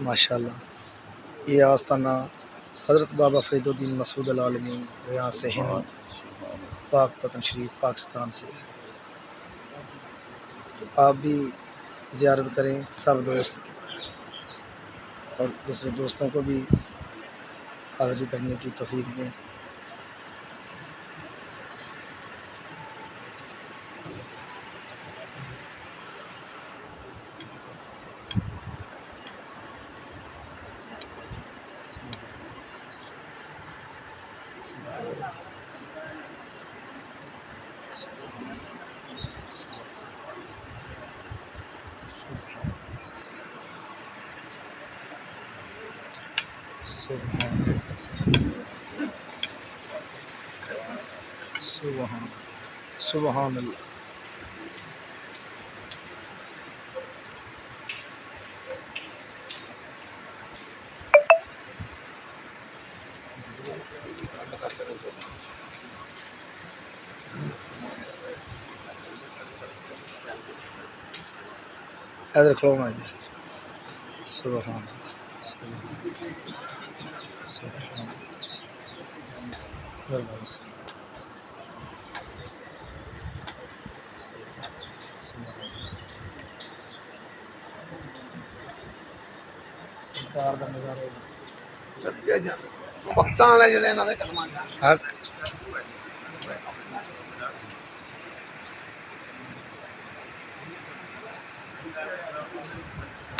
ماشاءاللہ یہ آستانہ حضرت بابا فرید الدین مسعود العالمین یہاں سے ہند پاک وطن شریف پاکستان سے، تو آپ بھی زیارت کریں، سب دوست اور دوسرے دوستوں کو بھی حاضری کرنے کی توفیق دیں۔ سبحان سبحان سبحان اللہ۔ ادھر کھلونا جی۔ سبحان اللہ سبحان سبحان اللہ۔ سرکار دا نظارہ صدقے جان وقتاں والے جڑے انہاں دے کلماں حق